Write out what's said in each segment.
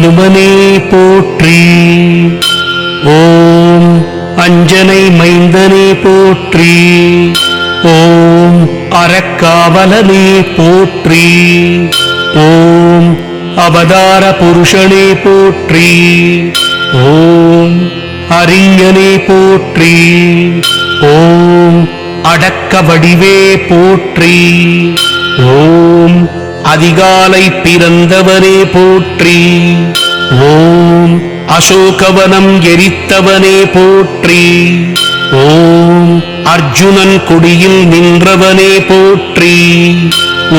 அனுமனே போற்றி. ஓம் அஞ்சனை மைந்தனே போற்றி. ஓம் அறக்காவலனே போற்றி. ஓம் அவதார புருஷனே போற்றி. ஓம் அறிஞனே போற்றி. ஓம் அடக்க வடிவே போற்றி. ஓம் அதிகாலை பிறந்தவனே போற்றி. ஓம் அசோகவனம் எரித்தவனே போற்றி. ஓம் அர்ஜுனன் கொடியில் நின்றவனே போற்றி.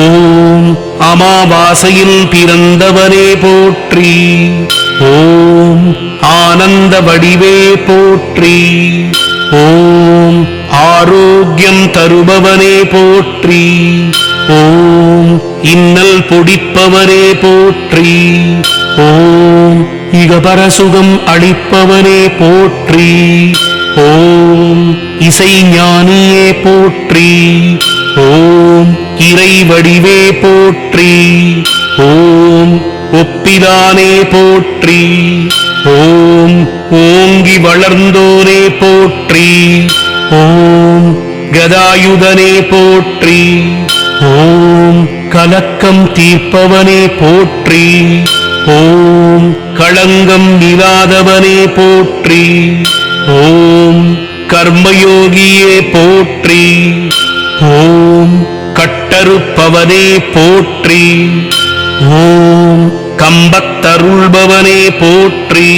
ஓம் அமாவாசையில் பிறந்தவனே போற்றி. ஓம் ஆனந்த வடிவே போற்றி. ஓம் ஆரோக்கியம் தருபவனே போற்றி. ஓம் இன்னல் பொடிப்பவனே போற்றி. ஓம் இகபரசுகம் அளிப்பவனே போற்றி. ஓம் இசை ஞானியே போற்றி. ஓம் இறை வடிவே போற்றி. ஓம் ஒப்பிலானே போற்றி. ஓம் ஓங்கி வளர்ந்தோனே போற்றி. ஓம் கதாயுதனே போற்றி. ஓம் கலக்கம் தீர்ப்பவனே போற்றி. ஓம் களங்கம் இல்லாதவனே போற்றி. ஓம் கர்மயோகியே போற்றி. ஓம் கட்டறுப்பவனே போற்றி. ஓம் கம்பத்தருள்பவனே போற்றி.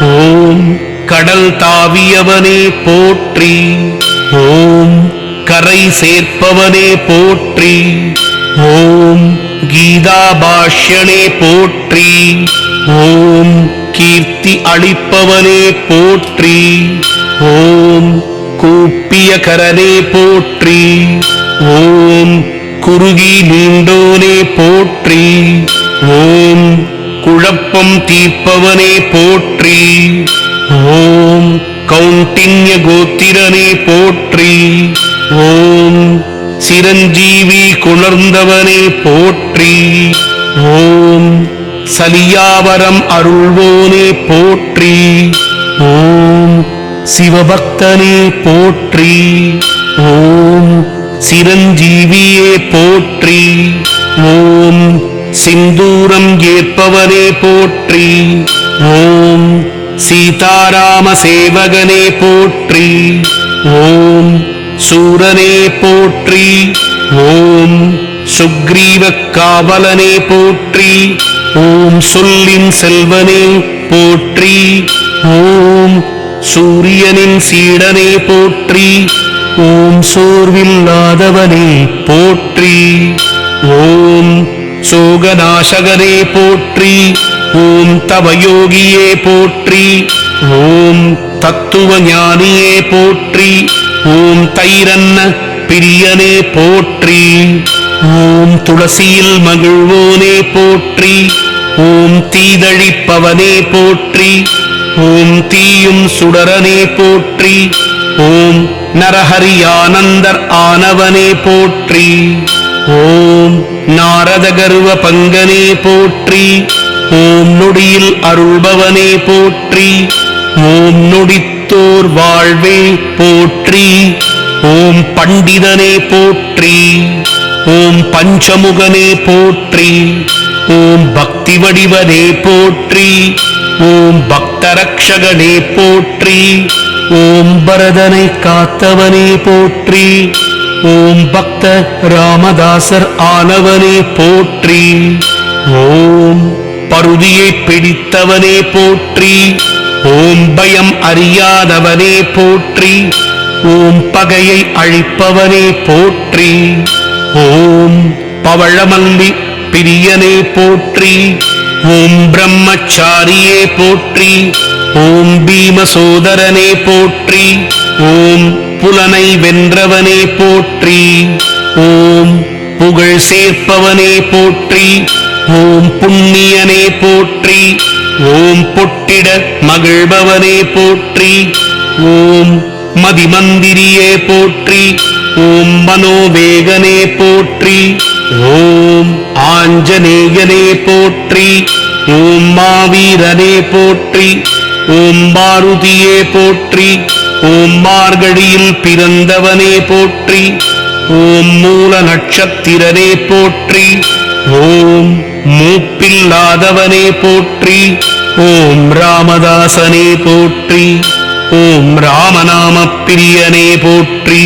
ஓம் கடல் தாவியவனே போற்றி. ஓம் கரை சேர்ப்பவனே போற்றி. ஓம் கீதா பாஷ்யனே போற்றி. ஓம் கீர்த்தி அளிப்பவனே போற்றி. ஓம் கூப்பிய கரனே போற்றி. ஓம் குறுகி நீண்டோனே போற்றி. ஓம் குழப்பம் தீர்ப்பவனே போற்றி. ஓம் கௌண்டின்ய கோத்திரனே போற்றி. ஓம் சிரஞ்சீவி குணர்ந்தவனே போற்றி. ஓம் சலியாவரம் அருள்வோனே போற்றி. ஓம் சிவபக்தனே போற்றி. ஓம் சிரஞ்சீவியே போற்றி. ஓம் சிந்தூரம் ஏற்பவனே போற்றி. ஓம் சீதாராம சேவகனே போற்றி. ஓம் சூரனே போற்றி. ஓம் சுக்ரீவ காவலனே போற்றி. ஓம் சொல்லின் செல்வனே போற்றி. ஓம் சூரியனின் சீடனே போற்றி. ஓம் சோர்வில்லாதவனே போற்றி. ஓம் சோகநாசகனே போற்றி. ஓம் தவயோகியே போற்றி. ஓம் தத்துவ ஞானியே போற்றி. ஓம் தைரன்ன பிரியனே போற்றி. ஓம் துளசியில் மகிழ்வோனே போற்றி. ஓம் தீதழிப்பவனே போற்றி. ஓம் தீயும் சுடரனே போற்றி. ஓம் நரஹரி ஆனந்தர் ஆனவனே போற்றி. ஓம் நாரத கர்வ பங்கனே போற்றி. ஓம் நொடியில் அருள்பவனே போற்றி. ஓம் நொடித்தோர் வாழ்வே போற்றி. ஓம் பண்டிதனே போற்றி. ஓம் பஞ்சமுகனே போற்றி. ஓம் பக்தி வடிவனே போற்றி. ஓம் பக்தரக்ஷகனே போற்றி. ஓம் பரதனை காத்தவனே போற்றி. ஓம் பக்த ராமதாசர் ஆனவனே போற்றி. ஓம் பருதியை பிடித்தவனே போற்றி. ஓம் பயம் அறியாதவனே போற்றி. ஓம் பகையை அழிப்பவனே போற்றி. ஓம் பவழமல்லி பிரியனே போற்றி. ஓம் பிரம்மச்சாரியே போற்றி. ஓம் பீமசோதரனே போற்றி. ஓம் புலனை வென்றவனே போற்றி. ஓம் புகழ் சேர்ப்பவனே போற்றி. ஓம் புண்ணியனே போற்றி. ஓம் பொட்டிட மகிழ்பவனே போற்றி. ஓம் மதிமந்திரியே போற்றி. ஓம் மனோவேகனே போற்றி. ஓம் ஆஞ்சநேயனே போற்றி. ஓம் மாவீரனே போற்றி. ஓம் மாருதியே போற்றி. ஓம் மார்கழியில் பிறந்தவனே போற்றி. ஓம் மூல நட்சத்திரனே போற்றி. ஓம் மூப்பில்லாதவனே போற்றி. ஓம் ராமதாசனே போற்றி. ஓம் ராமநாம பிரியனே போற்றி.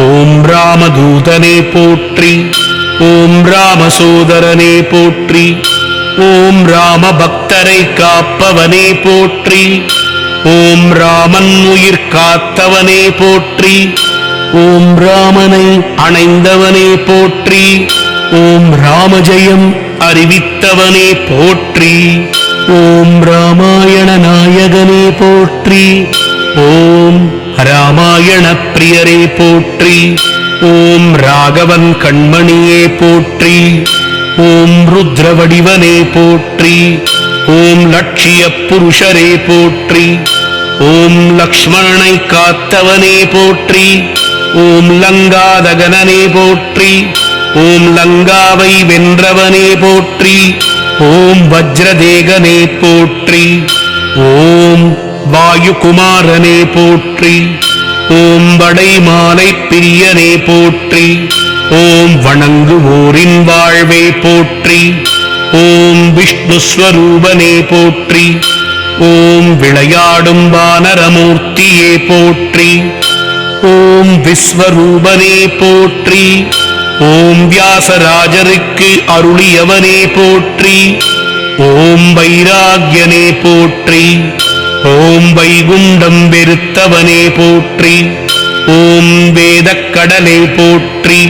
ஓம் ராமதூதனே போற்றி. ஓம் ராமசோதரனே போற்றி. ஓம் ராம பக்தரை காப்பவனே போற்றி. ஓம் ராமன் உயிர் காத்தவனே போற்றி. ஓம் ராமனை அணைந்தவனே போற்றி. ஓம் ராமஜெயம் அறிவித்தவனே போற்றி. ஓம் ராமாயண நாயகனே போற்றி. ஓம் ராமாயண பிரியரே போற்றி. ஓம் ராகவன் கண்மணியே போற்றி. ஓம் ருத்ர வடிவனே போற்றி. ஓம் லட்சிய புருஷரே போற்றி. ஓம் லக்ஷ்மணனை காத்தவனே போற்றி. ஓம் லங்காதகனனே போற்றி. ஓம் லங்காவை வென்றவனே போற்றி. ஓம் வஜ்ரதேகனே போற்றி. ஓம் வாயுகுமாரனே போற்றி. ஓம் வடைமாலை பிரியனே போற்றி. ஓம் வணங்குவோரின் வாழ்வே போற்றி. ஓம் விஷ்ணுஸ்வரூபனே போற்றி. ஓம் விளையாடும் வானரமூர்த்தியே போற்றி. ஓம் விஸ்வரூபனே போற்றி. ஓம் வியாசராஜருக்கு அருளியவனே போற்றி. ஓம் வைராக்யனே போற்றி. ஓம் வைகுண்டம் வெறுத்தவனே போற்றி. ஓம் வேதக்கடலே போற்றி.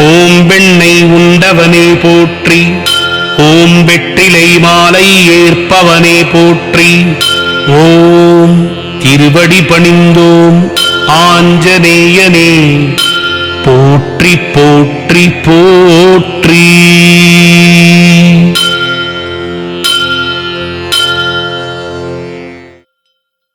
ஓம் வெண்ணை உண்டவனே போற்றி. ஓம் வெற்றிலை மாலை ஏற்பவனே போற்றி. ஓம் திருவடி பணிந்தோம் ஆஞ்சநேயனே போற்றி போற்றி போற்றி.